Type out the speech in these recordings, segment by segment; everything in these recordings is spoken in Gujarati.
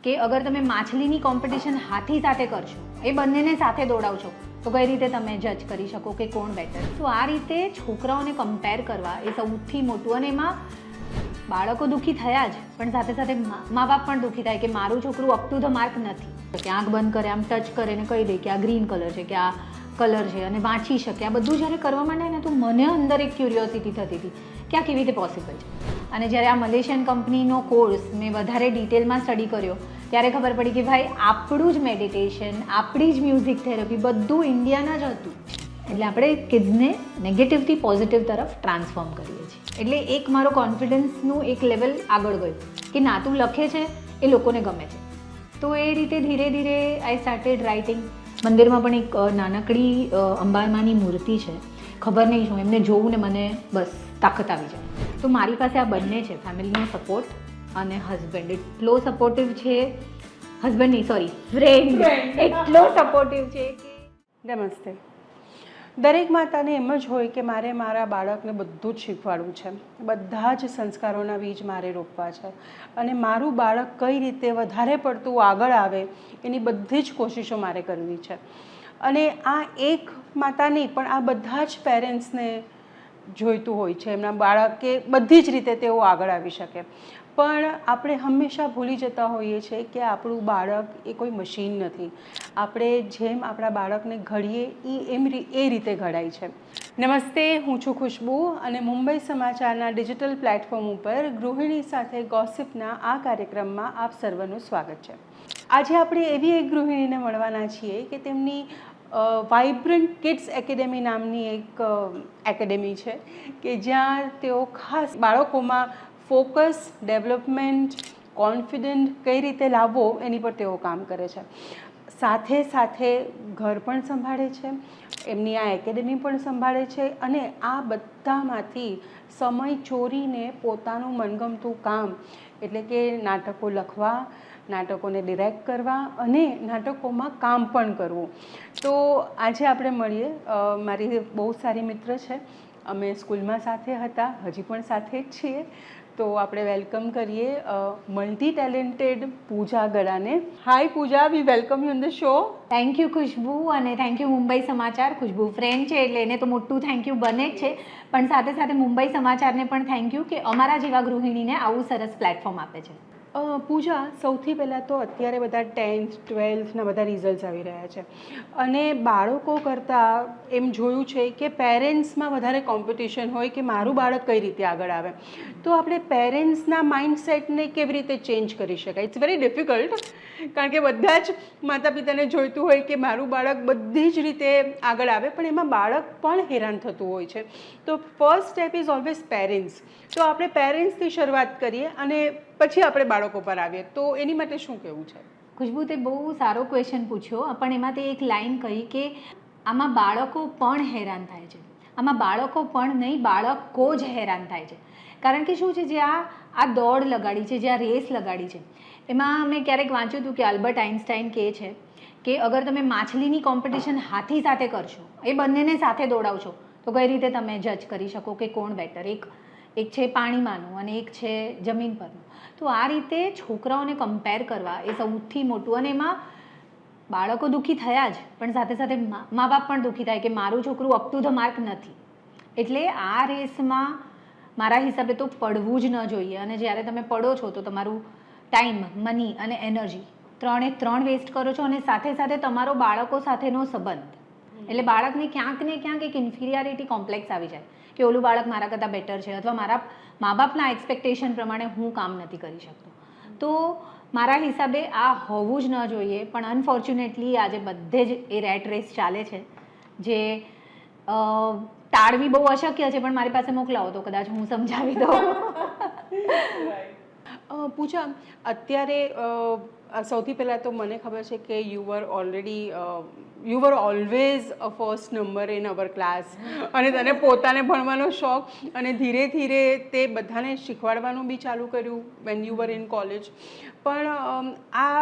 કે અગર તમે માછલીની કોમ્પિટિશન હાથી સાથે કરશો, એ બંનેને સાથે દોડાવશો, તો કઈ રીતે તમે જજ કરી શકો કે કોણ બેટર. તો આ રીતે છોકરાઓને કમ્પેર કરવા એ સૌથી મોટું. અને એમાં બાળકો દુઃખી થયા જ, પણ સાથે સાથે મા બાપ પણ દુઃખી થાય કે મારું છોકરું અપ ટુ ધ માર્ક નથી. કે આંખ બંધ કરે, આમ ટચ કરે ને કહી દે કે આ ગ્રીન કલર છે, કે આ કલર છે, અને વાંચી શકે. આ બધું જ્યારે કરવા માંડે ને, તો મને અંદર એક ક્યુરિયોસિટી થતી હતી કે આ કેવી રીતે પોસિબલ છે. અને જ્યારે આ મલેશિયન કંપનીનો કોર્સ મેં વધારે ડિટેલમાં સ્ટડી કર્યો, ત્યારે ખબર પડી કે ભાઈ આપણું જ મેડિટેશન, આપણી જ મ્યુઝિક થેરપી બધું ઇન્ડિયાના જ હતું. એટલે આપણે કિડ્સને નેગેટિવથી પોઝિટિવ તરફ ટ્રાન્સફોર્મ કરીએ છીએ. એટલે એક મારો કોન્ફિડન્સનું એક લેવલ આગળ ગયું કે નાતું લખે છે એ લોકોને ગમે છે. તો એ રીતે ધીરે ધીરે આઈ સ્ટાર્ટેડ રાઇટિંગ. મંદિરમાં પણ એક નાનકડી અંબામાની મૂર્તિ છે, ખબર નહીં શું, એમને જોવું ને મને બસ તાકાત આવી જાય. તો મારી પાસે આ બંને છે, ફેમિલીનો સપોર્ટ અને હસબન્ડ. એટલો સપોર્ટિવ છે, હસબન્ડ નહીં સોરી ફ્રેન્ડ એટલો સપોર્ટિવ છે કે નમસ્તે. દરેક માતાને એમ જ હોય કે મારે મારા બાળકને બધું જ શીખવાડવું છે, બધા જ સંસ્કારોના બીજ મારે રોપવા છે, અને મારું બાળક કઈ રીતે વધારે પડતું આગળ આવે એની બધી જ કોશિશો મારે કરવી છે. અને આ એક માતા નહીં, પણ આ બધા જ પેરેન્ટ્સને જોઈતું હોય છે એમના બાળકે બધી જ રીતે તેઓ આગળ આવી શકે. પણ આપણે હંમેશા ભૂલી જતા હોઈએ છીએ કે આપણું બાળક એ કોઈ મશીન નથી. આપણે જેમ આપણા બાળકને ઘડીએ એ રીતે ઘડાય છે. નમસ્તે, હું છું ખુશ્બુ, અને મુંબઈ સમાચારના ડિજિટલ પ્લેટફોર્મ ઉપર ગૃહિણી સાથે ગોસિપના આ કાર્યક્રમમાં આપ સર્વનું સ્વાગત છે. આજે આપણે એવી એક ગૃહિણીને મળવાના છીએ કે તેમની વાઇબ્રન્ટ કિડ્સ એકેડેમી નામની એક એકેડેમી છે કે જ્યાં તેઓ ખાસ બાળકોમાં ફોકસ, ડેવલપમેન્ટ, કોન્ફિડન્ટ કઈ રીતે લાવવો એની પર તેઓ કામ કરે છે. સાથે સાથે ઘર પણ સંભાળે છે, એમની આ એકેડેમી પણ સંભાળે છે, અને આ બધામાંથી સમય ચોરીને પોતાનું મનગમતું કામ એટલે કે નાટકો લખવા, નાટકોને ડિરેક્ટ કરવા અને નાટકોમાં કામ પણ કરવું. તો આજે આપણે મળીએ. મારી બહુ સારી મિત્ર છે, અમે સ્કૂલમાં સાથે હતા, હજી પણ સાથે જ છીએ. તો આપણે વેલકમ કરીએ મલ્ટી ટેલેન્ટેડ પૂજા ગડાને. Hi Pooja, we welcome you on the show. Thank you Khushbu, અને થેન્ક યુ મુંબઈ સમાચાર. ખુશ્બુ ફ્રેન્ડ છે એટલે એને તો મોટું થેન્ક યુ બને જ છે, પણ સાથે સાથે મુંબઈ સમાચારને પણ થેન્ક યુ કે અમારા જેવા ગૃહિણીને આવું સરસ પ્લેટફોર્મ આપે છે. પૂજા, સૌથી પહેલાં તો અત્યારે બધા 10th 12thના બધા રિઝલ્ટ્સ આવી રહ્યા છે, અને બાળકો કરતાં એમ જોયું છે કે પેરેન્ટ્સમાં વધારે કોમ્પિટિશન હોય કે મારું બાળક કઈ રીતે આગળ આવે. તો આપણે પેરેન્ટ્સના માઇન્ડસેટને કેવી રીતે ચેન્જ કરી શકાય? ઇટ્સ વેરી ડિફિકલ્ટ, કારણ કે બધા જ માતા પિતાને જોઈતું હોય કે મારું બાળક બધી જ રીતે આગળ આવે, પણ એમાં બાળક પણ હેરાન થતું હોય છે. તો first step is always parents. તો આપણે પેરેન્ટ્સથી શરૂઆત કરીએ અને પછી આપણે બાળકો પર આવીએ. તો એની માટે શું કહેવું છે? ખુશ્બુ, તે બહુ સારો ક્વેશ્ચન પૂછ્યો, પણ એમાં તે એક લાઈન કહી કે આમાં બાળકો પણ હેરાન થાય છે. આમાં બાળકો પણ નહીં, બાળકો જ હેરાન થાય છે. કારણ કે શું છે, જે આ દોડ લગાડી છે, જે આ રેસ લગાડી છે, એમાં મેં ક્યારેક વાંચ્યું હતું કે આલ્બર્ટ આઇન્સ્ટાઈન કહે છે કે અગર તમે માછલીની કોમ્પિટિશન હાથી સાથે કરશો, એ બંનેને સાથે દોડાવશો, તો કઈ રીતે તમે જજ કરી શકો કે કોણ બેટર. એક છે પાણીમાંનું અને એક છે જમીન પરનું. તો આ રીતે છોકરાઓને કમ્પેર કરવા એ સૌથી મોટું. અને એમાં બાળકો દુઃખી થયા જ, પણ સાથે સાથે મા બાપ પણ દુઃખી થાય કે મારું છોકરું અપ ટુ ધ માર્ક નથી. એટલે આ રેસમાં મારા હિસાબે તો પડવું જ ન જોઈએ. અને જ્યારે તમે પડો છો તો તમારું ટાઈમ, મની અને એનર્જી ત્રણ વેસ્ટ કરો છો, અને સાથે સાથે તમારો બાળકો સાથેનો સંબંધ. એટલે બાળકને ક્યાંક ને ક્યાંક એક ઇન્ફિરિયારિટી કોમ્પ્લેક્સ આવી જાય કે ઓલું બાળક મારા કરતાં બેટર છે, અથવા મારા મા બાપના એક્સપેક્ટેશન પ્રમાણે હું કામ નથી કરી શકતો. તો મારા હિસાબે આ હોવું જ ન જોઈએ, પણ અનફોર્ચ્યુનેટલી આજે બધે જ એ રેટ રેસ ચાલે છે, જે ટાળવી બહુ અશક્ય છે, પણ મારી પાસે મોકલાવો તો કદાચ હું સમજાવી દઉં. પૂજા, અત્યારે સૌથી પહેલાં તો મને ખબર છે કે you var always a first number in our class, અને તને પોતાને ભણવાનો શોખ, અને ધીરે ધીરે તે બધાને શીખવાડવાનું બી ચાલુ કર્યું when you var in college. પણ આ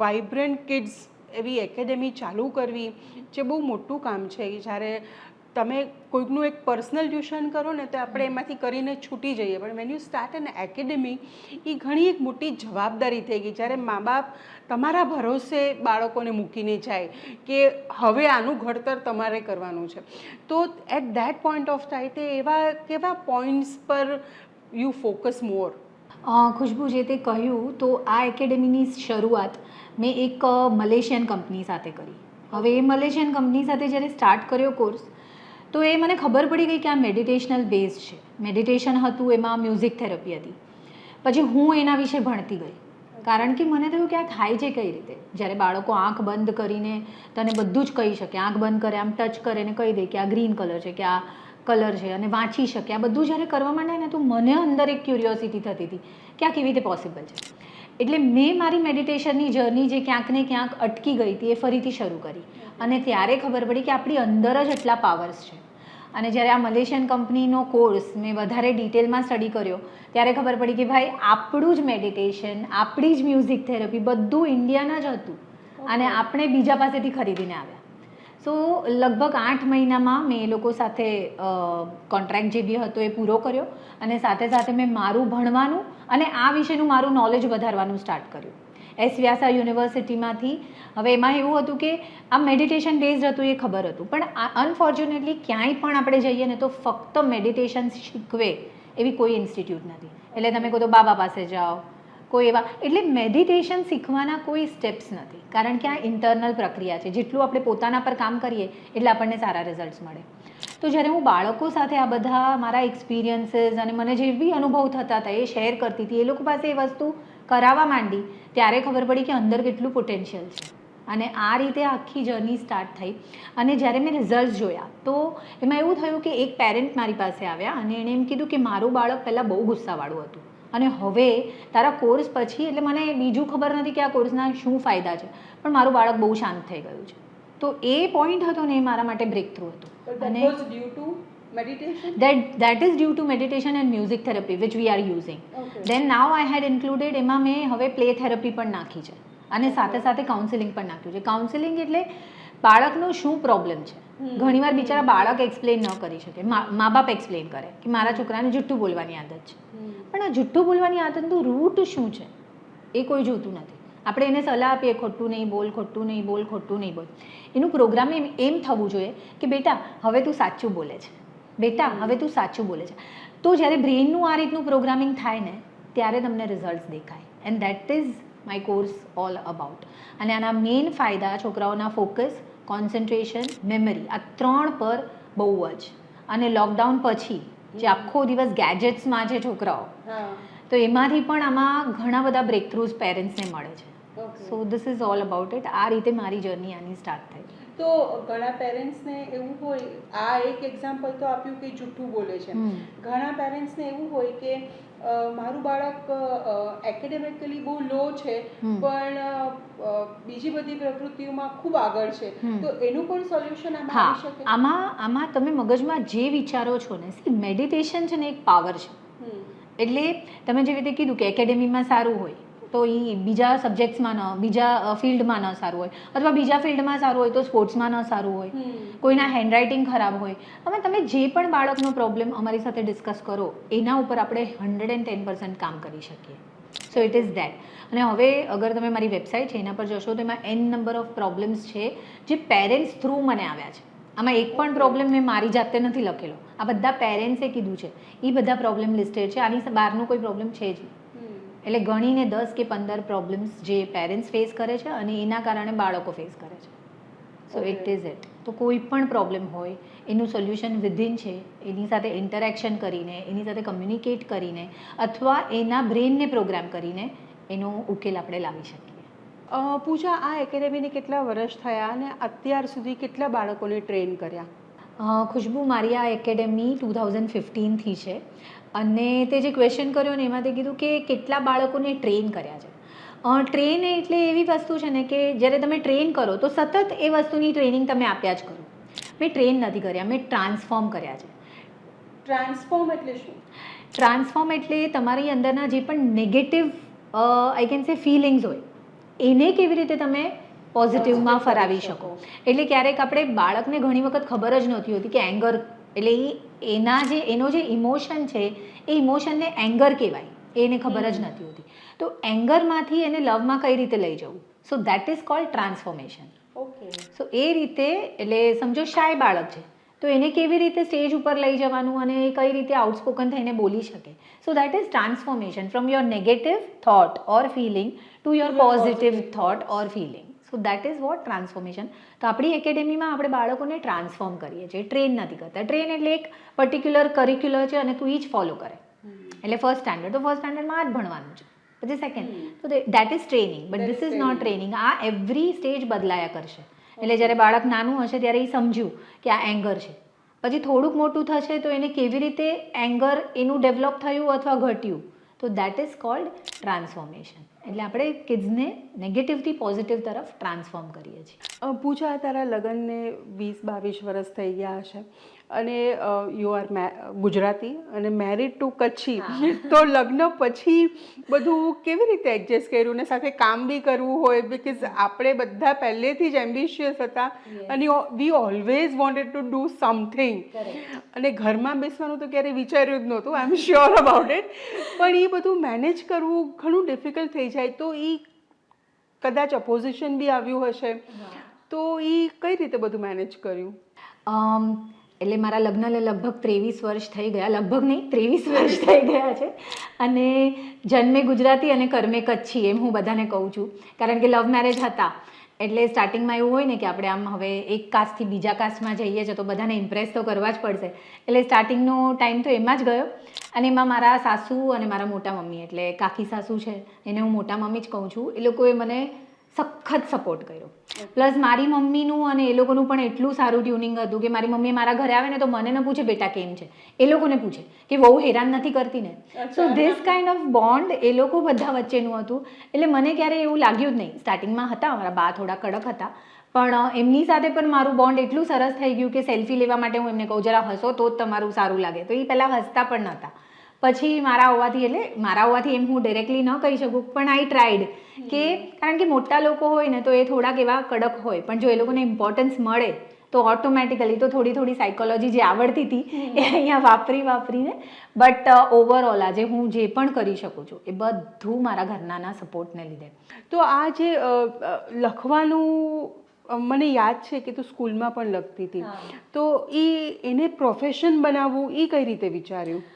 વાઇબ્રન્ટ કિડ્સ એવી એકેડેમી ચાલુ કરવી જે બહુ મોટું કામ છે. જ્યારે તમે કોઈકનું એક પર્સનલ ટ્યુશન કરો ને તો આપણે એમાંથી કરીને છૂટી જઈએ, પણ when you start an academy એ ઘણી એક મોટી જવાબદારી થઈ ગઈ. જ્યારે મા બાપ તમારા ભરોસે બાળકોને મૂકીને જાય કે હવે આનું ઘડતર તમારે કરવાનું છે, તો at that point of time એવા કેવા પોઈન્ટ્સ પર યુ ફોકસ મોર? ખુશ્બુ, જે તે કહ્યું તો આ એકેડેમીની શરૂઆત મેં એક મલેશિયન કંપની સાથે કરી. હવે એ મલેશિયન કંપની સાથે જ્યારે સ્ટાર્ટ કર્યો કોર્સ, તો એ મને ખબર પડી ગઈ કે આ મેડિટેશનલ બેઝ છે. મેડિટેશન હતું, એમાં મ્યુઝિક થેરપી હતી. પછી હું એના વિશે ભણતી ગઈ, કારણ કે મને થયું કે આ થાય છે કઈ રીતે. જ્યારે બાળકો આંખ બંધ કરીને તને બધું જ કહી શકે, આંખ બંધ કરે, આમ ટચ કરે ને કહી દે કે આ ગ્રીન કલર છે, કે આ કલર છે, અને વાંચી શકે, આ બધું જ્યારે કરવા માંડે ને તો મને અંદર એક ક્યુરિયોસિટી થતી હતી કે આ કેવી રીતે પોસિબલ છે. એટલે મેં મારી મેડિટેશનની જર્ની જે ક્યાંક ને ક્યાંક અટકી ગઈ હતી એ ફરીથી શરૂ કરી, અને ત્યારે ખબર પડી કે આપણી અંદર જ એટલા પાવર્સ છે. અને જ્યારે આ મલેશિયન કંપનીનો કોર્સ મેં વધારે ડિટેલમાં સ્ટડી કર્યો, ત્યારે ખબર પડી કે ભાઈ આપણું જ મેડિટેશન, આપણી જ મ્યુઝિક થેરપી બધું ઇન્ડિયાના જ હતું, અને આપણે બીજા પાસેથી ખરીદીને આવ્યા. સો લગભગ 8 મહિનામાં મેં એ લોકો સાથે કોન્ટ્રાક્ટ જે બી હતો એ પૂરો કર્યો, અને સાથે સાથે મેં મારું ભણવાનું અને આ વિશેનું મારું નોલેજ વધારવાનું સ્ટાર્ટ કર્યું એસ વ્યાસા યુનિવર્સિટીમાંથી. હવે એમાં એવું હતું કે આ મેડિટેશન બેઝડ હતું એ ખબર હતું, પણ અનફોર્ચ્યુનેટલી ક્યાંય પણ આપણે જઈએ ને તો ફક્ત મેડિટેશન શીખવે એવી કોઈ ઇન્સ્ટિટ્યૂટ નથી. એટલે તમે કહો તો બાબા પાસે જાઓ, કોઈ એવા, એટલે મેડિટેશન શીખવાના કોઈ સ્ટેપ્સ નથી, કારણ કે આ ઇન્ટરનલ પ્રક્રિયા છે. જેટલું આપણે પોતાના પર કામ કરીએ એટલે આપણને સારા રિઝલ્ટ્સ મળે. તો જ્યારે હું બાળકો સાથે આ બધા મારા એક્સપિરિયન્સીસ અને મને જે બી અનુભવ થતા હતા એ શેર કરતી હતી, એ લોકો પાસે એ વસ્તુ કરાવવા માંડી, ત્યારે ખબર પડી કે અંદર કેટલું પોટેન્શિયલ છે. અને આ રીતે આખી જર્ની સ્ટાર્ટ થઈ. અને જ્યારે મેં રિઝલ્ટ જોયા તો એમાં એવું થયું કે એક પેરેન્ટ મારી પાસે આવ્યા અને એણે એમ કીધું કે મારું બાળક પહેલાં બહુ ગુસ્સાવાળું હતું, અને હવે તારા કોર્સ પછી, એટલે મને બીજું ખબર નથી કે આ કોર્સના શું ફાયદા છે, પણ મારું બાળક બહુ શાંત થઈ ગયું છે. તો એ પોઈન્ટ હતો ને એ મારા માટે બ્રેક થ્રુ હતો. અને that is due to meditation and music therapy which we are using. Then now I had included, એમાં મેં હવે પ્લે થેરપી પણ નાખી છે, અને સાથે સાથે કાઉન્સેલિંગ પણ નાખ્યું છે. કાઉન્સેલિંગ એટલે બાળકનો શું પ્રોબ્લેમ છે. ઘણીવાર બિચારા બાળક એક્સપ્લેન ન કરી શકે, મા બાપ એક્સપ્લેન કરે કે મારા છોકરાને જુઠ્ઠું બોલવાની આદત છે, પણ આ જુઠ્ઠું બોલવાની આદતનું રૂટ શું છે એ કોઈ જોતું નથી. આપણે એને સલાહ આપીએ, ખોટું નહીં બોલ, ખોટું નહીં બોલ, ખોટું નહીં બોલ. એનું પ્રોગ્રામ એમ થવું જોઈએ કે બેટા હવે તું સાચું બોલે છે, બેટા હવે તું સાચું બોલે છે. તો જ્યારે બ્રેઇનનું આ રીતનું પ્રોગ્રામિંગ થાય ને ત્યારે તમને રિઝલ્ટ્સ દેખાય. And that is my course all about. અને આના મેઇન ફાયદા છોકરાઓના ફોકસ, કોન્સન્ટ્રેશન, મેમરી, આ 3 પર બહુ જ. અને લોકડાઉન પછી જે આખો દિવસ ગેજેટ્સમાં છે છોકરાઓ, તો એમાંથી પણ આમાં ઘણા બધા બ્રેક થ્રુઝ પેરેન્ટ્સને મળે છે. So this is all about it. આ રીતે મારી જર્ની આની સ્ટાર્ટ થઈ. તો ઘણા પેરેન્ટ્સને એવું હોય, આ એક એક્ઝામ્પલ તો આપ્યું કે જૂઠું બોલે છે, ઘણા પેરેન્ટ્સને એવું હોય કે મારું બાળક એકેડેમિકલી બહુ લો છે પણ બીજી બધી પ્રવૃત્તિઓમાં ખૂબ આગળ છે, તો એનું પણ સોલ્યુશન આમાં આવી શકે? આમાં તમે મગજમાં જે વિચારો છો ને, મેડિટેશન છે ને એક પાવર છે. એટલે તમે જેવી રીતે કીધું કે એકેડેમીમાં સારું હોય તો એ બીજા સબ્જેક્ટ્સમાં ન, બીજા ફિલ્ડમાં ન સારું હોય, અથવા બીજા ફિલ્ડમાં સારું હોય તો સ્પોર્ટ્સમાં ન સારું હોય, કોઈના હેન્ડરાઇટિંગ ખરાબ હોય. હવે તમે જે પણ બાળકનો પ્રોબ્લેમ અમારી સાથે ડિસ્કસ કરો એના ઉપર આપણે 110% કામ કરી શકીએ. So it is that. અને હવે અગર તમે મારી વેબસાઇટ છે એના પર જશો તો એમાં n નંબર ઓફ પ્રોબ્લેમ્સ છે જે પેરેન્ટ્સ થ્રુ મને આવ્યા છે. આમાં એક પણ પ્રોબ્લેમ મેં મારી જાતે નથી લખેલો, આ બધા પેરેન્ટ્સે કીધું છે, એ બધા પ્રોબ્લેમ લિસ્ટેડ છે. આની બહારનો કોઈ પ્રોબ્લેમ છે જ નહીં. એટલે ગણીને 10 કે 15 પ્રોબ્લેમ્સ જે પેરેન્ટ્સ ફેસ કરે છે અને એના કારણે બાળકો ફેસ કરે છે. So it is it. તો કોઈ પણ પ્રોબ્લેમ હોય એનું સોલ્યુશન વિધિન છે. એની સાથે ઇન્ટરેક્શન કરીને, એની સાથે કમ્યુનિકેટ કરીને, અથવા એના બ્રેનને પ્રોગ્રામ કરીને એનો ઉકેલ આપણે લાવી શકીએ. પૂજા, આ એકેડેમીને કેટલા વર્ષ થયા અને અત્યાર સુધી કેટલા બાળકોને ટ્રેન કર્યા? ખુશ્બુ, મારી આ એકેડેમી 2015થી છે. અને તે જે ક્વેશ્ચન કર્યો ને એમાં તે કીધું કે કેટલા બાળકોને ટ્રેન કર્યા છે. ટ્રેન એટલે એવી વસ્તુ છે ને કે જ્યારે તમે ટ્રેન કરો તો સતત એ વસ્તુની ટ્રેનિંગ તમે આપ્યા જ કરો. મેં ટ્રેન નથી કર્યા, મેં ટ્રાન્સફોર્મ કર્યા છે. ટ્રાન્સફોર્મ એટલે શું? ટ્રાન્સફોર્મ એટલે તમારી અંદરના જે પણ negative I can say feelings હોય એને કેવી રીતે તમે પોઝિટિવમાં ફરાવી શકો. એટલે ક્યારેક આપણે બાળકને ઘણી વખત ખબર જ નહોતી હોતી કે એંગર એટલે એનો જે ઇમોશન છે એ ઇમોશનને એંગર કહેવાય, એને ખબર જ નથી હોતી. તો એંગરમાંથી એને લવમાં કઈ રીતે લઈ જવું, so that is called transformation. So એ રીતે એટલે સમજો શાય બાળક છે તો એને કેવી રીતે સ્ટેજ ઉપર લઈ જવાનું અને એ કઈ રીતે આઉટસ્પોકન થઈને બોલી શકે. So that is transformation from your negative thought or feeling to your positive thought or feeling. So that is what transformation. તો આપણી એકેડેમીમાં આપણે બાળકોને ટ્રાન્સફોર્મ કરીએ છીએ, ટ્રેન નથી કરતા. ટ્રેન એટલે એક પર્ટિક્યુલર કરિક્યુલર છે અને તું એ જ ફોલો કરે. એટલે ફર્સ્ટ સ્ટાન્ડર્ડ તો ફર્સ્ટ સ્ટાન્ડર્ડમાં આ જ ભણવાનું છે, પછી સેકન્ડ, તો that is training. But this is not training. આ એવરી સ્ટેજ બદલાયા કરશે. એટલે જ્યારે બાળક નાનું હશે ત્યારે એ સમજ્યું કે આ એંગર છે, પછી થોડુંક મોટું થશે તો એને કેવી રીતે એંગર એનું ડેવલપ થયું અથવા ઘટ્યું, તો દેટ ઇઝ કોલ્ડ ટ્રાન્સફોર્મેશન. એટલે આપણે કિડ્સને નેગેટિવથી પોઝિટિવ તરફ ટ્રાન્સફોર્મ કરીએ છીએ. પૂજા, તારા લગ્નને 20-22 વર્ષ થઈ ગયા હશે અને યુ આર ગુજરાતી અને મેરિડ ટુ કચ્છી, તો લગ્ન પછી બધું કેવી રીતે એડજસ્ટ કર્યું ને સાથે કામ બી કરવું હોય, બિકોઝ આપણે બધા પહેલેથી જ એમ્બિશિયસ હતા અને વી always wanted to do something, અને ઘરમાં બેસવાનું તો ક્યારેય વિચાર્યું જ નહોતું, આઈ એમ શ્યોર અબાઉટ ઇટ. પણ એ બધું મેનેજ કરવું ઘણું ડિફિકલ્ટ થઈ જાય, તો એ કદાચ અપોઝિશન બી આવ્યું હશે, તો એ કઈ રીતે બધું મેનેજ કર્યું? એટલે મારા લગ્નને લગભગ 23 વર્ષ થઈ ગયા, લગભગ નહીં 23 વર્ષ થઈ ગયા છે. અને જન્મે ગુજરાતી અને કર્મે કચ્છી એમ હું બધાને કહું છું, કારણ કે લવ મેરેજ હતા. એટલે સ્ટાર્ટિંગમાં એવું હોય ને કે આપણે આમ હવે એક કાસ્ટથી બીજા કાસ્ટમાં જઈએ છીએ તો બધાને ઇમ્પ્રેસ તો કરવા જ પડશે. એટલે સ્ટાર્ટિંગનો ટાઈમ તો એમાં જ ગયો. અને એમાં મારા સાસુ અને મારા મોટા મમ્મી, એટલે કાકી સાસુ છે એને હું મોટા મમ્મી જ કહું છું, એ લોકોએ મને સખત સપોર્ટ કર્યો. પ્લસ મારી મમ્મીનું અને એ લોકોનું પણ એટલું સારું ટ્યુનિંગ હતું કે મારી મમ્મી મારા ઘરે આવે ને તો મને ન પૂછે બેટા કેમ છે, એ લોકોને પૂછે કે બહુ હેરાન નથી કરતી ને. So this kind of bond એ લોકો બધા વચ્ચેનું હતું. એટલે મને ક્યારેય એવું લાગ્યું જ નહીં. સ્ટાર્ટિંગમાં હતા મારા બા થોડા કડક હતા, પણ એમની સાથે પણ મારું બોન્ડ એટલું સરસ થઈ ગયું કે સેલ્ફી લેવા માટે હું એમને કહું જરા હસો તો જ તમારું સારું લાગે, તો એ પહેલાં હસતા પણ નહોતા. પછી મારા હોવાથી, એટલે મારા હોવાથી એમ હું ડિરેક્ટલી ન કહી શકું, પણ આઈ ટ્રાઈડ કે કારણ કે મોટા લોકો હોય ને તો એ થોડાક એવા કડક હોય, પણ જો એ લોકોને ઇમ્પોર્ટન્સ મળે તો ઓટોમેટિકલી તો થોડી સાયકોલોજી જે આવડતી હતી એ અહીંયા વાપરીને, બટ ઓવરઓલ આજે હું જે પણ કરી શકું છું એ બધું મારા ઘરનાના સપોર્ટને લીધે. તો આ જે લખવાનું મને યાદ છે કે તું સ્કૂલમાં પણ લખતી હતી, તો એને પ્રોફેશન બનાવવું એ કઈ રીતે વિચાર્યું?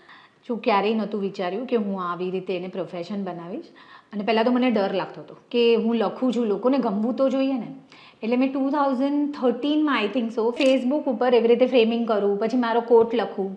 જો ક્યારેય નહોતું વિચાર્યું કે હું આવી રીતે એને પ્રોફેશન બનાવીશ. અને પહેલાં તો મને ડર લાગતો હતો કે હું લખું છું, લોકોને ગમવું તો જોઈએ ને. એટલે મેં 2013માં આઈ થિંક સો ફેસબુક ઉપર એવી રીતે ફ્રેમિંગ કરું, પછી મારો કોટ લખું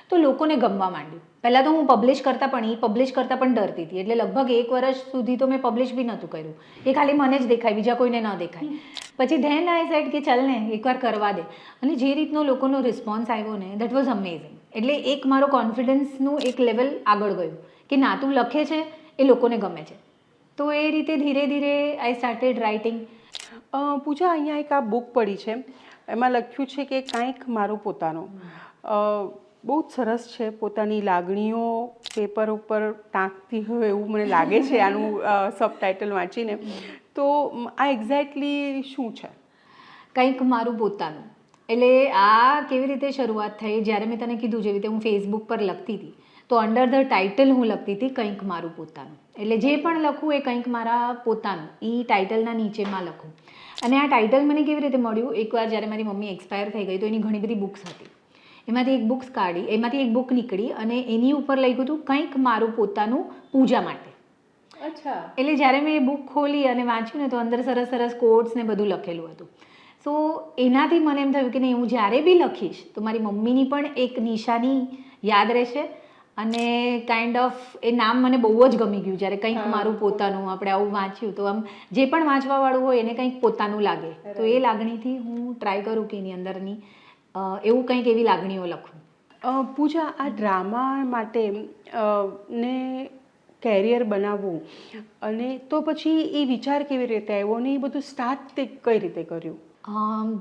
તો લોકોને ગમવા માંડ્યું. પહેલાં તો હું પબ્લિશ કરતાં પણ ડરતી હતી. એટલે લગભગ 1 વર્ષ સુધી તો મેં પબ્લિશ બી નહોતું કર્યું, એ ખાલી મને જ દેખાય, બીજા કોઈને ન દેખાય. પછી ધેન આઈ સેડ કે ચાલ ને એકવાર કરવા દે. અને જે રીતનો લોકોનો રિસ્પોન્સ આવ્યો ને દેટ વોઝ અમેઝિંગ. એટલે એક મારો કોન્ફિડન્સનું એક લેવલ આગળ ગયું કે ના તું લખે છે એ લોકોને ગમે છે. તો એ રીતે ધીરે ધીરે આઈ સ્ટાર્ટેડ રાઇટિંગ. પૂજા, અહીંયા એક આ બુક પડી છે, એમાં લખ્યું છે કે કાંઈક મારું પોતાનું. બહુ જ સરસ છે. પોતાની લાગણીઓ પેપર ઉપર ટાંકતી હોય એવું મને લાગે છે આનું સબટાઇટલ વાંચીને. તો આ એક્ઝેક્ટલી શું છે? કંઈક મારું પોતાનું. એટલે આ કેવી રીતે શરૂઆત થઈ? જ્યારે મેં તને કીધું જેવી રીતે હું ફેસબુક પર લખતી હતી તો અંડર ધ ટાઇટલ હું લખતી હતી કંઈક મારું પોતાનું. એટલે જે પણ લખું એ કંઈક મારા પોતાનું એ ટાઇટલના નીચેમાં લખું. અને આ ટાઇટલ મને કેવી રીતે મળ્યું? એકવાર જ્યારે મારી મમ્મી એક્સપાયર થઈ ગઈ તો એની ઘણી બધી બુક્સ હતી, એમાંથી એક બુક નીકળી અને એની ઉપર લખ્યું હતું કંઈક મારું પોતાનું પૂજા માટે. અચ્છા. એટલે જ્યારે મેં એ બુક ખોલી અને વાંચ્યું ને તો અંદર સરસ સરસ કોટ્સ ને બધું લખેલું હતું. સો એનાથી મને એમ થયું કે નહીં, હું જ્યારે બી લખીશ તો મારી મમ્મીની પણ એક નિશાની યાદ રહેશે. અને કાઇન્ડ ઓફ એ નામ મને બહુ જ ગમી ગયું જ્યારે કંઈક મારું પોતાનું આપણે આવું વાંચ્યું તો આમ જે પણ વાંચવાવાળું હોય એને કંઈક પોતાનું લાગે. તો એ લાગણીથી હું ટ્રાય કરું કે એની અંદરની એવું કંઈક એવી લાગણીઓ લખું. પૂજા, આ ડ્રામા માટે ને કેરિયર બનાવવું અને તો પછી એ વિચાર કેવી રીતે આવ્યો અને એ બધું સ્ટાર્ટ તે કઈ રીતે કર્યું?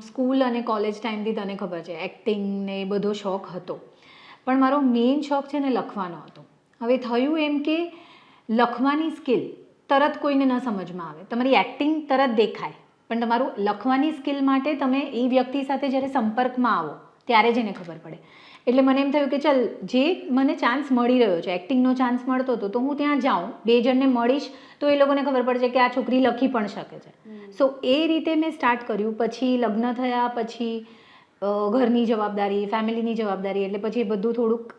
સ્કૂલ અને કોલેજ ટાઈમથી તને ખબર છે એક્ટિંગ ને એ બધો શોખ હતો, પણ મારો મેઇન શોખ છે ને લખવાનો હતો. હવે થયું એમ કે લખવાની સ્કિલ તરત કોઈને ન સમજમાં આવે, તમારી એક્ટિંગ તરત દેખાય પણ તમારું લખવાની સ્કિલ માટે તમે એ વ્યક્તિ સાથે જ્યારે સંપર્કમાં આવો ત્યારે જ એને ખબર પડે. એટલે મને એમ થયું કે ચાલ જે મને ચાન્સ મળી રહ્યો છે, એક્ટિંગનો ચાન્સ મળતો હતો, તો હું ત્યાં જાઉં, 2 જણને મળીશ તો એ લોકોને ખબર પડશે કે આ છોકરી લખી પણ શકે છે. સો એ રીતે મેં સ્ટાર્ટ કર્યું. પછી લગ્ન થયા પછી ઘરની જવાબદારી, ફેમિલીની જવાબદારી, એટલે પછી બધું થોડુંક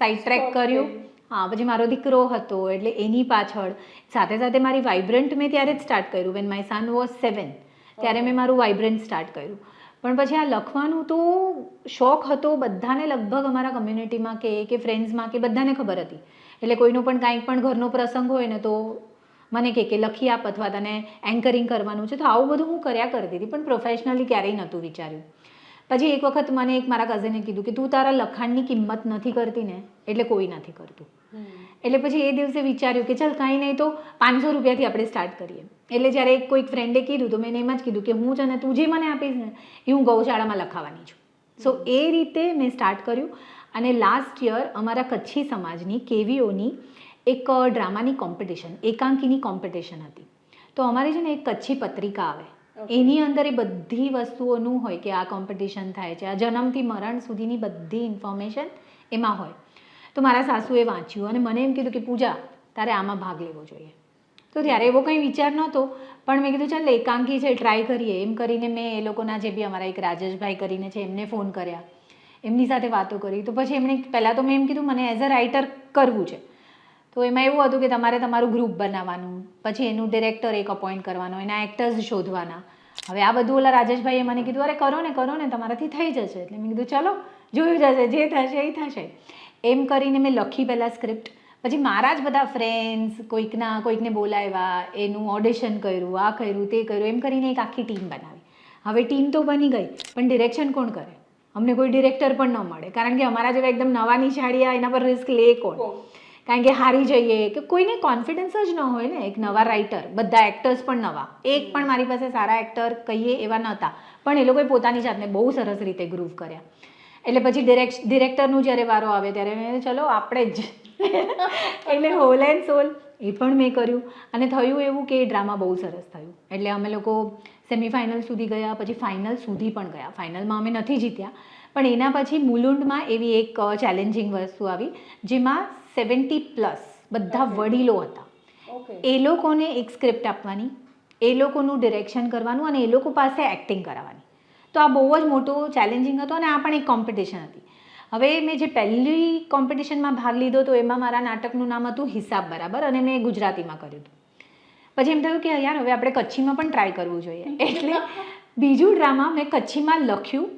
સાઈડ ટ્રેક કર્યું. હા, પછી મારો દીકરો હતો એટલે એની પાછળ સાથે સાથે મારી વાઇબ્રન્ટ મેં ત્યારે જ સ્ટાર્ટ કર્યું. વેન માય સન વોઝ 7 ત્યારે મેં મારું વાઇબ્રન્ટ સ્ટાર્ટ કર્યું. પણ પછી આ લખવાનું તો શોખ હતો બધાને, લગભગ અમારા કમ્યુનિટીમાં કે ફ્રેન્ડ્સમાં કે બધાને ખબર હતી. એટલે કોઈનો પણ કાંઈ પણ ઘરનો પ્રસંગ હોય ને તો મને કે લખી આપ અથવા તને એન્કરિંગ કરવાનું છે. તો આવું બધું હું કર્યા કરતી હતી, પણ પ્રોફેશનલી ક્યારેય નહોતું વિચાર્યું. પછી એક વખત મને એક મારા કઝિને કીધું કે તું તારા લખાણની કિંમત નથી કરતી ને એટલે કોઈ નથી કરતું. એટલે પછી એ દિવસે વિચાર્યું કે ચાલ કાંઈ નહીં તો 500 રૂપિયાથી આપણે સ્ટાર્ટ કરીએ. એટલે જ્યારે કોઈક ફ્રેન્ડે કીધું તો મેં એમ જ કીધું કે હું છે ને તું જે મને આપીશ ને એ હું ગૌશાળામાં લખાવાની છું. સો એ રીતે મેં સ્ટાર્ટ કર્યું. અને લાસ્ટ યર અમારા કચ્છી સમાજની કેવીઓની એક ડ્રામાની કોમ્પિટિશન, એકાંકીની કોમ્પિટિશન હતી. તો અમારી છે ને એક કચ્છી પત્રિકા આવે, એની અંદર એ બધી વસ્તુઓનું હોય કે આ કોમ્પિટિશન થાય છે, આ જન્મથી મરણ સુધીની બધી ઇન્ફોર્મેશન એમાં હોય. તો મારા સાસુએ વાંચ્યું અને મને એમ કીધું કે પૂજા તારે આમાં ભાગ લેવો જોઈએ. તો ત્યારે એવો કંઈ વિચાર નહોતો, પણ મેં કીધું ચાલ એકાંકી છે ટ્રાય કરીએ. એમ કરીને મેં એ લોકોના જે બી અમારા એક રાજેશભાઈ કરીને છે એમને ફોન કર્યા, એમની સાથે વાતો કરી. તો પછી એમણે પહેલાં તો મેં એમ કીધું મને એઝ અ રાઇટર કરવું છે. તો એમાં એવું હતું કે તમારે તમારું ગ્રુપ બનાવવાનું, પછી એનું ડિરેક્ટર એક અપોઇન્ટ કરવાનો, એના એક્ટર્સ શોધવાના. હવે આ બધું ઓલા રાજેશભાઈએ મને કીધું અરે કરો ને તમારાથી થઈ જશે. એટલે મેં કીધું ચલો જોયું જશે, જે થશે એ થશે. એમ કરીને મેં લખી પહેલાં સ્ક્રિપ્ટ. પછી મારા જ બધા ફ્રેન્ડ્સ કોઈકને બોલાવ્યા, એનું ઓડિશન કર્યું, આ કર્યું તે કર્યું, એમ કરીને એક આખી ટીમ બનાવી. હવે ટીમ તો બની ગઈ, પણ ડિરેક્શન કોણ કરે? અમને કોઈ ડિરેક્ટર પણ ન મળે, કારણ કે અમારા જેવા એકદમ નવાની શાળિયા એના પર રિસ્ક લે કોણ? કારણ કે હારી જઈએ કે કોઈને કોન્ફિડન્સ જ ન હોય ને. એક નવા રાઇટર, બધા એક્ટર્સ પણ નવા, એક પણ મારી પાસે સારા એક્ટર કહીએ એવા નહોતા, પણ એ લોકોએ પોતાની જાતને બહુ સરસ રીતે ગ્રૂવ કર્યા. એટલે પછી ડિરેક્ટરનું જ્યારે વારો આવે ત્યારે મેં ચલો આપણે જ એટલે હોલ એન્ડ સોલ એ પણ મેં કર્યું. અને થયું એવું કે એ ડ્રામા બહુ સરસ થયું. એટલે અમે લોકો સેમિફાઇનલ સુધી ગયા, પછી ફાઇનલ સુધી પણ ગયા. ફાઇનલમાં અમે નથી જીત્યા, પણ એના પછી મુલુંડમાં એવી એક ચેલેન્જિંગ વસ્તુ આવી જેમાં 70+ બધા વડીલો હતા. એ લોકોને એક સ્ક્રિપ્ટ આપવાની, એ લોકોનું ડિરેક્શન કરવાનું અને એ લોકો પાસે એક્ટિંગ કરાવવાની. તો આ બહુ જ મોટો ચેલેન્જિંગ હતો અને આ પણ એક કોમ્પિટિશન હતી. હવે મેં જે પહેલી કોમ્પિટિશનમાં ભાગ લીધો તો એમાં મારા નાટકનું નામ હતું હિસાબ બરાબર, અને મેં ગુજરાતીમાં કર્યું હતું. પછી એમ થયું કે યાર હવે આપણે કચ્છીમાં પણ ટ્રાય કરવું જોઈએ. એટલે બીજું ડ્રામા મેં કચ્છીમાં લખ્યું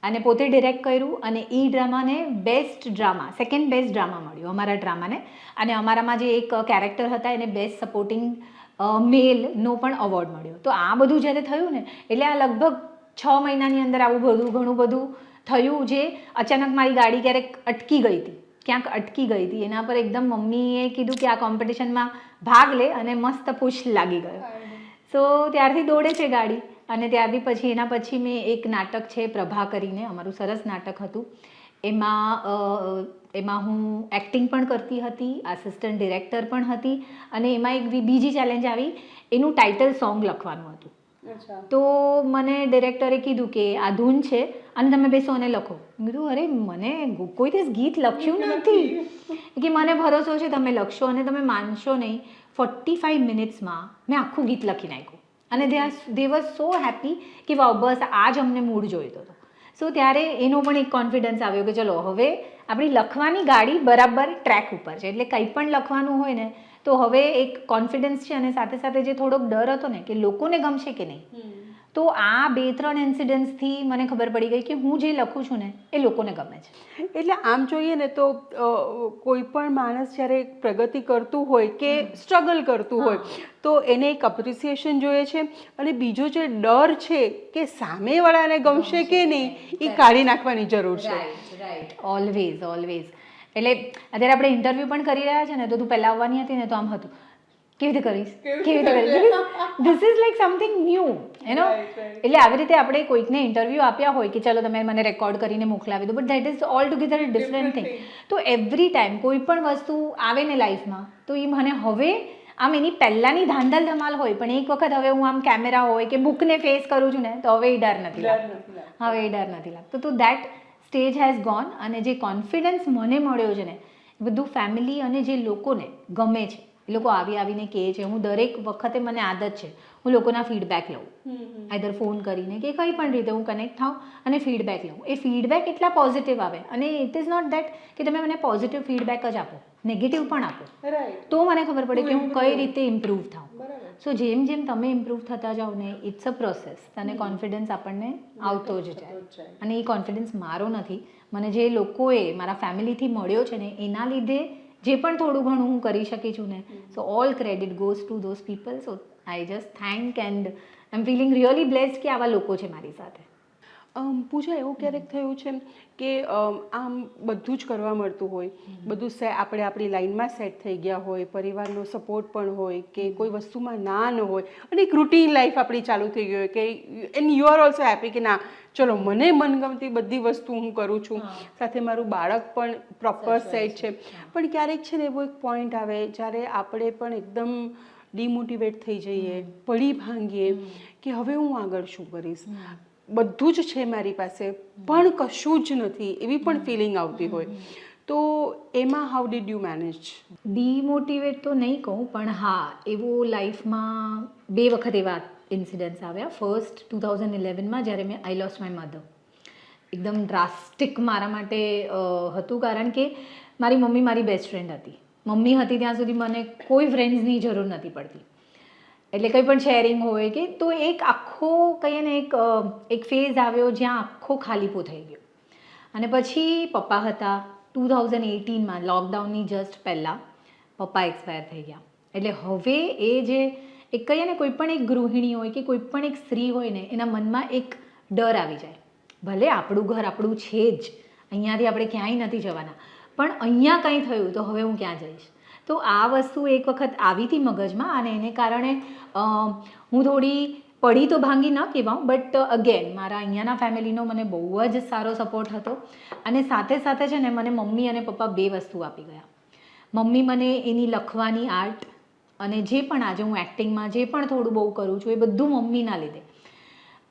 અને પોતે ડિરેક્ટ કર્યું, અને એ ડ્રામાને best drama, second best drama મળ્યું અમારા ડ્રામાને. અને અમારામાં જે એક કેરેક્ટર હતા એને બેસ્ટ સપોર્ટિંગ મેલનો પણ એવોર્ડ મળ્યો. તો આ બધું જ્યારે થયું ને એટલે આ લગભગ 6 મહિનાની અંદર આવું ઘણું બધું થયું. જે અચાનક મારી ગાડી ક્યાંક અટકી ગઈ હતી, એના પર એકદમ મમ્મીએ કીધું કે આ કોમ્પિટિશનમાં ભાગ લે, અને મસ્ત પુશ લાગી ગયો. સો ત્યારથી દોડે છે ગાડી. અને ત્યારથી પછી એના પછી મેં એક નાટક છે પ્રભા કરીને, અમારું સરસ નાટક હતું. એમાં હું એક્ટિંગ પણ કરતી હતી, આસિસ્ટન્ટ ડિરેક્ટર પણ હતી. અને એમાં એક બીજી ચેલેન્જ આવી, એનું ટાઇટલ સોંગ લખવાનું હતું. તો મને ડિરેક્ટરે કીધું કે આ ધૂન છે અને તમે બેસો અને લખો. મેં કીધું અરે મને કોઈ દિવસ ગીત લખ્યું નથી, કે મને ભરોસો છે તમે લખશો. અને તમે માનશો નહીં, 45 મિનિટ્સમાં મેં આખું ગીત લખી નાખ્યું. અને દે વોઝ સો હેપી કે વાવ, બસ આ જ અમને મૂડ જોઈતો હતો. સો ત્યારે એનો પણ એક કોન્ફિડન્સ આવ્યો કે ચલો હવે આપણી લખવાની ગાડી બરાબર ટ્રેક ઉપર છે. એટલે કંઈ પણ લખવાનું હોય ને તો હવે એક કોન્ફિડન્સ છે, અને સાથે સાથે જે થોડોક ડર હતો ને કે લોકોને ગમશે કે નહીં. તો આ 2-3 ઇન્સિડન્ટ્સથી મને ખબર પડી ગઈ કે હું જે લખું છું ને એ લોકોને ગમે છે. એટલે આમ જોઈએ ને તો કોઈ પણ માણસ જ્યારે પ્રગતિ કરતું હોય કે સ્ટ્રગલ કરતું હોય તો એને એક અપ્રિસિએશન જોઈએ છે, અને બીજો જે ડર છે કે સામેવાળાને ગમશે કે નહીં એ કાઢી નાખવાની જરૂર છે. Right, always. એટલે અત્યારે આપણે ઇન્ટરવ્યૂ પણ કરી રહ્યા છે ને, તો તું પહેલાં આવવાની હતી ને તો આમ હતું કેવી રીતે કરીશ this is like something new no. એટલે આવી રીતે આપણે કોઈકને ઇન્ટરવ્યૂ આપ્યા હોય કે ચલો તમે મને રેકોર્ડ કરીને મોકલાવી દો, but that is all together different thing. તો એવરી ટાઈમ કોઈ પણ વસ્તુ આવે ને લાઈફમાં તો એ મને હવે આમ એની પહેલાંની ધાંધલ ધમાલ હોય, પણ એક વખત હવે હું આમ કેમેરા હોય કે બુકને ફેસ કરું છું ને તો હવે એ ડર નથી લાગતો. હવે એ ડર નથી લાગતો. તો દેટ સ્ટેજ હેઝ ગોન. અને જે કોન્ફિડન્સ મને મળ્યો છે ને એ બધું ફેમિલી અને જે લોકોને ગમે છે એ લોકો આવીને કહે છે. હું દરેક વખતે મને આદત છે હું લોકોના ફીડબેક લઉં, આઈધર ફોન કરીને કે કંઈ પણ રીતે હું કનેક્ટ થાઉં અને ફીડબેક લઉં. એ ફીડબેક એટલા પોઝિટિવ આવે અને ઇટ ઇઝ નોટ દેટ કે તમે મને પોઝિટિવ ફીડબેક જ આપો, નેગેટિવ પણ આપો, તો મને ખબર પડે કે હું કઈ રીતે ઇમ્પ્રૂવ થાઉં. સો જેમ જેમ તમે ઇમ્પ્રૂવ થતા જાઓ ને ઇટ્સ અ પ્રોસેસ, અને કોન્ફિડન્સ આપણને આવતો જ જાય. અને એ કોન્ફિડન્સ મારો નથી, મને જે લોકોએ મારા ફેમિલીથી મળ્યો છે ને એના લીધે જે પણ થોડું ઘણું હું કરી શકી છું ને, so all credit goes to those people. So I just thank and I am feeling really blessed કે આવા લોકો છે મારી સાથે. પૂજા, એવું ક્યારેક થયું છે કે આમ બધું જ કરવા મળતું હોય, બધું આપણે આપણી લાઈનમાં સેટ થઈ ગયા હોય, પરિવારનો સપોર્ટ પણ હોય કે કોઈ વસ્તુમાં ના ન હોય, અને એક રૂટીન લાઈફ આપણી ચાલુ થઈ ગઈ હોય કે and you are also happy કે ના ચલો મને મનગમતી બધી વસ્તુ હું કરું છું, સાથે મારું બાળક પણ પ્રોપર સેટ છે. પણ ક્યારેક છે ને એવો એક પોઈન્ટ આવે જ્યારે આપણે પણ એકદમ ડિમોટિવેટ થઈ જઈએ, પડી ભાંગીએ કે હવે હું આગળ શું કરીશ, બધું જ છે મારી પાસે પણ કશું જ નથી, એવી પણ ફિલિંગ આવતી હોય. તો એમાં how did you manage? Demotivate તો નહીં કહું, પણ હા એવો લાઈફમાં 2 વખત એવા ઇન્સિડન્ટ્સ આવ્યા. ફર્સ્ટ 2011માં જ્યારે મેં આઈ લોસ્ટ માય મધર. એકદમ ડ્રાસ્ટિક મારા માટે હતું, કારણ કે મારી મમ્મી મારી બેસ્ટ ફ્રેન્ડ હતી. મમ્મી હતી ત્યાં સુધી મને કોઈ ફ્રેન્ડ્સની જરૂર નથી પડતી. એટલે કંઈ પણ શેરિંગ હોય કે તો એક આખો કહીએ ને એક ફેઝ આવ્યો જ્યાં આખો ખાલીપો થઈ ગયો. અને પછી પપ્પા હતા. 2018માં લોકડાઉનની જસ્ટ પહેલાં પપ્પા એક્સપાયર થઈ ગયા. એટલે હવે એ જે એક કહીએ ને કોઈ પણ એક ગૃહિણી હોય કે કોઈ પણ એક સ્ત્રી હોય ને એના મનમાં એક ડર આવી જાય, ભલે આપણું ઘર આપણું છે જ, અહીંયાથી આપણે ક્યાંય નથી જવાના, પણ અહીંયા કંઈ થયું તો હવે હું ક્યાં જઈશ. તો આ વસ્તુ એક વખત આવી હતી મગજમાં, અને એને કારણે હું થોડી પડી તો ભાંગી ન કહેવાઉં, બટ અગેન મારા અહીંયાના ફેમિલીનો મને બહુ જ સારો સપોર્ટ હતો. અને સાથે સાથે છે ને મને મમ્મી અને પપ્પા 2 વસ્તુ આપી ગયા. મમ્મી મને એની લખવાની આર્ટ, અને જે પણ આજે હું એક્ટિંગમાં જે પણ થોડું બહુ કરું છું એ બધું મમ્મીના લીધે.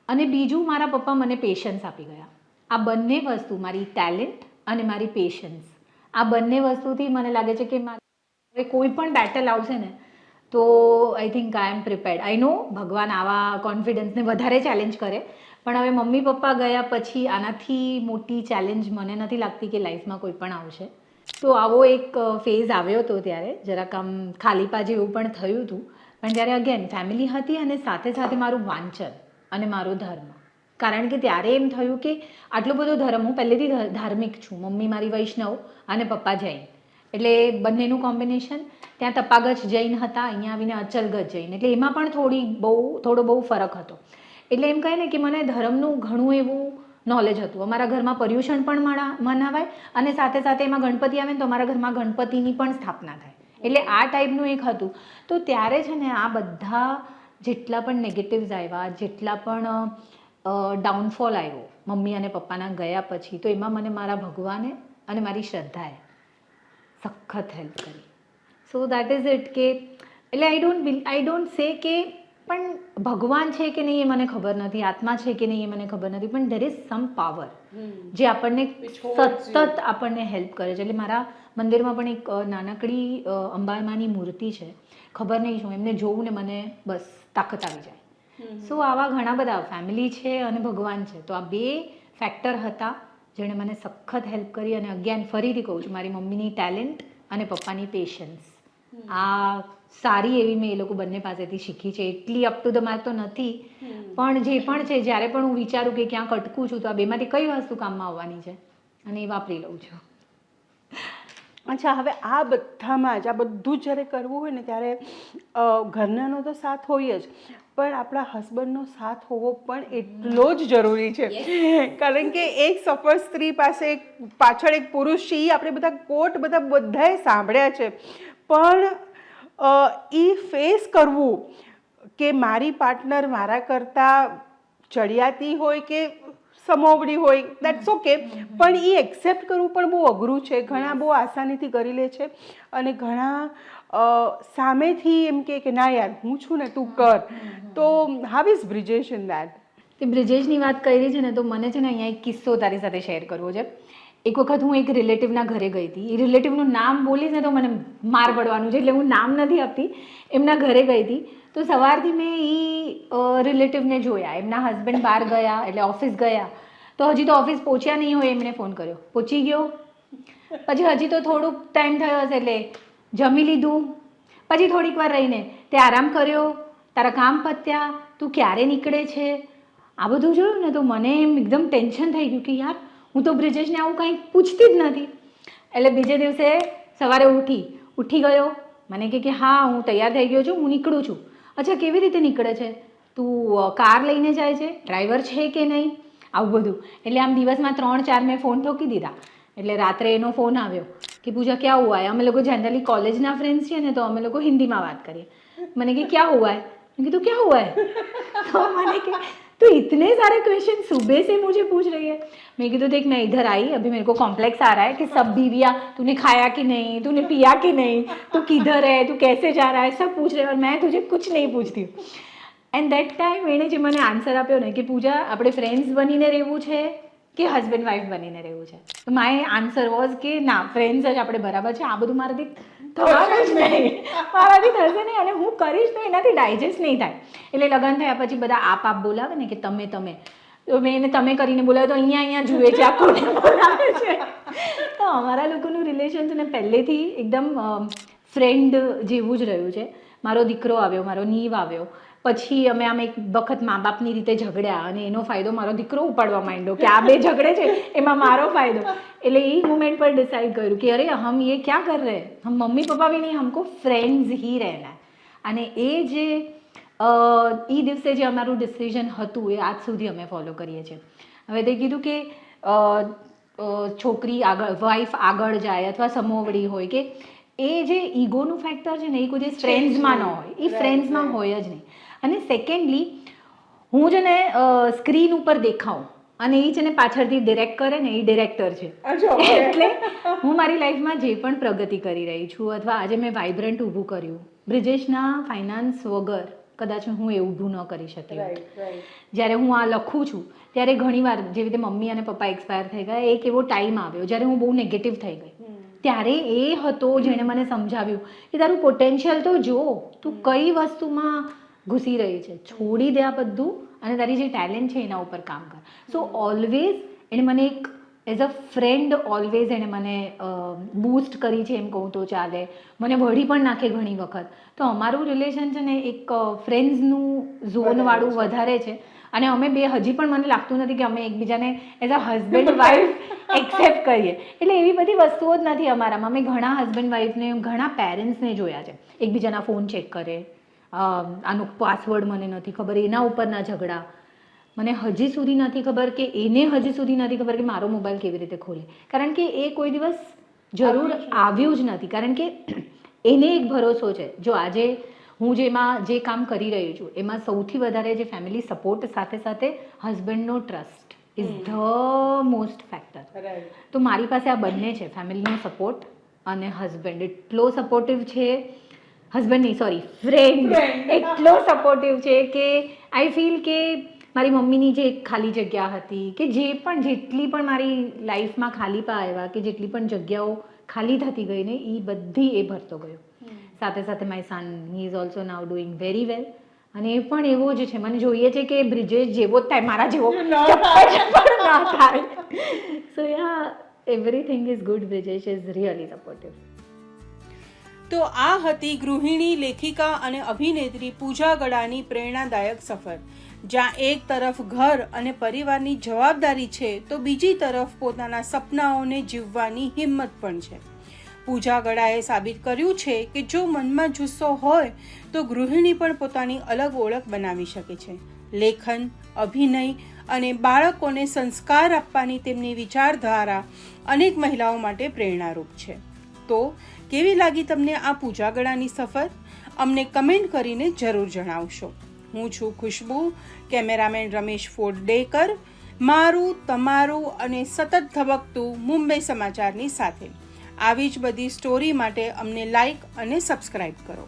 અને બીજું મારા પપ્પા મને પેશન્સ આપી ગયા. આ બંને વસ્તુ, મારી ટેલેન્ટ અને મારી પેશન્સ, આ બંને વસ્તુથી મને લાગે છે કે હવે કોઈ પણ બેટલ આવશે ને તો I think I M prepared. આઈ નો ભગવાન આવા કોન્ફિડન્સને વધારે ચેલેન્જ કરે, પણ હવે મમ્મી પપ્પા ગયા પછી આનાથી મોટી ચેલેન્જ મને નથી લાગતી કે લાઈફમાં કોઈ પણ આવશે. તો આવો એક ફેઝ આવ્યો હતો ત્યારે જરાક આમ ખાલીપા જેવું પણ થયું હતું. પણ ત્યારે અગેન ફેમિલી હતી અને સાથે સાથે મારું વાંચન અને મારો ધર્મ. કારણ કે ત્યારે એમ થયું કે આટલો બધો ધર્મ, હું પહેલેથી ધાર્મિક છું, મમ્મી મારી વૈષ્ણવ અને પપ્પા જૈન, એટલે બંનેનું કોમ્બિનેશન. ત્યાં તપાગત જૈન હતા, અહીંયા આવીને અચલગત જૈન, એટલે એમાં પણ થોડો બહુ ફરક હતો. એટલે એમ કહે ને કે મને ધર્મનું ઘણું એવું નોલેજ હતું. અમારા ઘરમાં પર્યુષણ પણ મનાવાય અને સાથે સાથે એમાં ગણપતિ આવે ને તો અમારા ઘરમાં ગણપતિની પણ સ્થાપના થાય. એટલે આ ટાઈપનું એક હતું. તો ત્યારે છે ને આ બધા જેટલા પણ નેગેટિવ્સ આવ્યા, જેટલા પણ ડાઉનફોલ આવ્યો મમ્મી અને પપ્પાના ગયા પછી, તો એમાં મને મારા ભગવાને અને મારી શ્રદ્ધાએ સખત હેલ્પ કરી. સો દેટ ઇઝ ઇટ. કે એટલે આઈ ડોન્ટ સે કે પણ ભગવાન છે કે નહીં એ મને ખબર નથી, આત્મા છે કે નહીં એ મને ખબર નથી, પણ દેર ઇઝ સમ પાવર જે આપણને સતત આપણને હેલ્પ કરે છે. એટલે મારા મંદિરમાં પણ એક નાનકડી અંબામાની મૂર્તિ છે, ખબર નહીં શું એમને જોવું ને મને બસ તાકાત આવી જાય. સો આવા ઘણા બધા ફેમિલી છે અને ભગવાન છે. તો આ 2 ફેક્ટર હતા જેણે મને સખત હેલ્પ કરી. અને અગેન ફરીથી કહું છું, મારી મમ્મીની ટેલેન્ટ અને પપ્પાની પેશન્સ, આ સારી એવી મેં એ લોકો બંને પાસેથી શીખી છે. એટલી અપ ટુ ધ માર્ક તો નથી, પણ જે પણ છે જ્યારે પણ હું વિચારું કે ક્યાંક અટકું છું તો આ 2માંથી કઈ વસ્તુ કામમાં આવવાની છે અને એ વાપરી લઉં છું. અચ્છા, હવે આ બધામાં જ આ બધું જ જ્યારે કરવું હોય ને ત્યારે ઘરનાનો તો સાથ હોય જ, પણ આપણા હસબન્ડનો સાથ હોવો પણ એટલો જ જરૂરી છે. કારણ કે એક સફળ સ્ત્રી પાસે પાછળ એક પુરુષ છે, એ આપણે બધા કોટ બધાએ સાંભળ્યા છે, પણ એ ફેસ કરવું કે મારી પાર્ટનર મારા કરતાં ચડિયાતી હોય કે સમોવડી હોય, દેટ્સ ઓકે, પણ એ એક્સેપ્ટ કરવું પણ બહુ અઘરું છે. ઘણા બહુ આસાનીથી કરી લે છે અને ઘણા સામેથી એમ કે ના યાર હું છું ને તું કર. તો how is Brijesh in that? તે બ્રિજેશની વાત કરી છે ને તો મને છે ને અહીંયા એક કિસ્સો તારી સાથે શેર કરવો છે. એક વખત હું એક રિલેટિવના ઘરે ગઈ હતી. એ રિલેટિવનું નામ બોલીશ ને તો મને માર પડવાનું છે, એટલે હું નામ નથી આપતી. એમના ઘરે ગઈ હતી તો સવારથી મેં એ રિલેટિવને જોયા. એમના હસબન્ડ બહાર ગયા એટલે ઓફિસ ગયા, તો હજી તો ઓફિસ પહોંચ્યા નહીં હોય એમણે ફોન કર્યો, પહોંચી ગયો. પછી હજી તો થોડુંક ટાઈમ થયો હશે એટલે જમી લીધું. પછી થોડીક વાર રહીને તે આરામ કર્યો, તારા કામ પત્યા, તું ક્યારે નીકળે છે, આ બધું જોયું ને તો મને એમ એકદમ ટેન્શન થઈ ગયું કે યાર હું તો બ્રિજેશને આવું કંઈ પૂછતી જ નથી. એટલે બીજે દિવસે સવારે ઉઠી ગયો. મને કે હા હું તૈયાર થઈ ગયો છું, હું નીકળું છું. અચ્છા કેવી રીતે નીકળે છે, તું કાર લઈને જાય છે, ડ્રાઈવર છે કે નહીં, આવું બધું. એટલે આમ દિવસમાં 3-4 મેં ફોન ઠોકી દીધા. એટલે રાત્રે એનો ફોન આવ્યો કે પૂજા ક્યાં હુઆ હે. અમે લોકો જનરલી કોલેજના ફ્રેન્ડ્સ છીએ ને તો અમે લોકો હિન્દીમાં વાત કરીએ. મને કે ક્યાં હુઆ હે, મેં કીધું ક્યાં હુઆ હે. તો મને કે तो इतने सारे क्वेश्चन सुबह से मुझे पूछ रही है. मैं कहा देख मैं इधर आई, अभी मेरे को कॉम्प्लेक्स आ रहा है कि सब बीवियाँ तूने खाया कि नहीं, तूने पिया कि नहीं, तू किधर है, तू कैसे जा रहा है, सब पूछ रहे और मैं तुझे कुछ नहीं पूछती. एंड देट टाइम એણે જે મને આન્સર આપ્યો ને કે પૂજા આપણે ફ્રેન્ડ્સ બનીને રહેવું છે કે હસબન્ડ વાઈફ બનીને રહેવું છે. તો માય આન્સર વોઝ કે ના, ફ્રેન્ડ્સ જ આપણે બરાબર છે. આ બધું મારાથી થવાનું જ નહીં, મારાથી થશે નહીં અને હું કરીશ તો એનાથી ડાયજેસ્ટ નહીં થાય. એટલે લગ્ન થયા પછી બધા આપ બોલાવે ને કે તમે તો મેં એને તમે કરીને બોલાવ્યો તો અહીંયા જુએ છે, આ કોને બોલાવે છે. તો અમારા લોકોનું રિલેશન છે ને પહેલેથી એકદમ ફ્રેન્ડ જેવું જ રહ્યું છે. મારો દીકરો આવ્યો, મારો નીવ આવ્યો, પછી અમે આમ એક વખત મા બાપની રીતે ઝઘડ્યા અને એનો ફાયદો મારો દીકરો ઉપાડવા માંડ્યો કે આ બે ઝઘડે છે એમાં મારો ફાયદો. એટલે એ મોમેન્ટ પર ડિસાઇડ કર્યું કે અરે હમ ये क्या कर रहे हैं, हम मम्मी पापा भी नहीं, हमको फ्रेंड्स ही रहना है. અને એ જે એ દિવસે જે અમારું ડિસિઝન હતું એ આજ સુધી અમે ફોલો કરીએ છીએ. હવે તે કીધું કે છોકરી આગળ, વાઈફ આગળ જાય અથવા સમોવડી હોય કે એ જે ઈગોનું ફેક્ટર છે ને એ કોઈ ફ્રેન્ડ્સમાં ન હોય, એ ફ્રેન્ડ્સમાં હોય જ નહીં. અને સેકન્ડલી હું છે ને સ્ક્રીન ઉપર દેખાઉં અને એ છે ને પાછળથી ડિરેક્ટ કરે ને એ ડિરેક્ટર છે. એટલે હું મારી લાઈફમાં જે પણ પ્રગતિ કરી રહી છું અથવા આજે મેં વાઇબ્રન્ટ ઊભું કર્યું, બ્રિજેશના ફાઇનાન્સ વગર કદાચ હું એ ઊભું ન કરી શકી. જ્યારે હું આ લખું છું ત્યારે ઘણીવાર જેવી રીતે મમ્મી અને પપ્પા એક્સપાયર થઈ ગયા, એક એવો ટાઈમ આવ્યો જ્યારે હું બહુ નેગેટિવ થઈ ગઈ. ત્યારે એ હતો જેણે મને સમજાવ્યું કે તારું પોટેન્શિયલ તો જો, તું કઈ વસ્તુમાં ઘૂસી રહી છે, છોડી દે આ બધું અને તારી જે ટેલેન્ટ છે એના ઉપર કામ કર. સો ઓલવેઝ એણે મને એક એઝ અ ફ્રેન્ડ ઓલવેઝ એણે મને બૂસ્ટ કરી છે એમ કહું તો ચાલે. મને વળી પણ નાખે ઘણી વખત. તો અમારું રિલેશન છે ને એક ફ્રેન્ડ્સનું ઝોનવાળું વધારે છે. અને અમે બે હજી પણ મને લાગતું નથી કે અમે એકબીજાને as a husband wife accept કરીએ. એટલે એવી બધી વસ્તુઓ જ નથી અમારામાં. અમે ઘણા હસબન્ડ વાઈફને, ઘણા પેરેન્ટ્સને જોયા છે એકબીજાના ફોન ચેક કરે, આનો પાસવર્ડ મને નથી ખબર, એના ઉપરના ઝઘડા. મને હજી સુધી નથી ખબર કે એને હજી સુધી નથી ખબર કે મારો મોબાઈલ કેવી રીતે ખોલે, કારણ કે એ કોઈ દિવસ જરૂર આવ્યું જ નથી. કારણ કે એને એક ભરોસો છે, જો આજે હું જેમાં જે કામ કરી રહી છું એમાં સૌથી વધારે જે ફેમિલી સપોર્ટ સાથે સાથે હસબન્ડનો trust is the most factor. તો મારી પાસે આ બંને છે, ફેમિલીનો સપોર્ટ અને હસબન્ડ એટલો સપોર્ટિવ છે. હસબન્ડ નહીં, સોરી, ફ્રેન્ડ એટલો સપોર્ટિવ છે કે આઈ ફીલ કે મારી મમ્મીની જે ખાલી જગ્યા હતી કે જેટલી પણ મારી લાઈફમાં ખાલીપા આવ્યા કે જેટલી પણ જગ્યાઓ ખાલી થતી ગઈ ને એ બધી એ ભરતો ગયો. સાથે સાથે my son, he is also now doing very well. અને એ પણ એવો જ છે, મને જોઈએ છે કે બ્રિજેશ જેવો જ થાય, મારા જેવો પણ ના થાય. So yeah, everything is good. Brijesh is really supportive. તો આ હતી ગૃહિણી, લેખિકા અને અભિનેત્રી પૂજા ગડાની પ્રેરણાદાયક સફર, જ્યાં એક તરફ ઘર અને પરિવારની જવાબદારી છે તો બીજી તરફ પોતાના સપનાઓને જીવવાની હિંમત પણ છે. પૂજા ગડાએ સાબિત કર્યું છે કે જો મનમાં જુસ્સો હોય તો ગૃહિણી પણ પોતાની અલગ ઓળખ બનાવી શકે છે. લેખન, અભિનય અને બાળકોને સંસ્કાર આપવાની તેમની વિચારધારા અનેક મહિલાઓ માટે પ્રેરણારૂપ છે. તો કેવી લાગી તમને આ પૂજા ગડાની સફર? અમને કમેન્ટ કરીને જરૂર જણાવશો. હું છું ખુશ્બુ, કેમેરામેન રમેશ ફોડડેકર, મારું, તમારું અને સતત ધબકતું મુંબઈ સમાચારની સાથે. આવી જ બધી સ્ટોરી માટે અમને લાઈક અને સબસ્ક્રાઈબ કરો.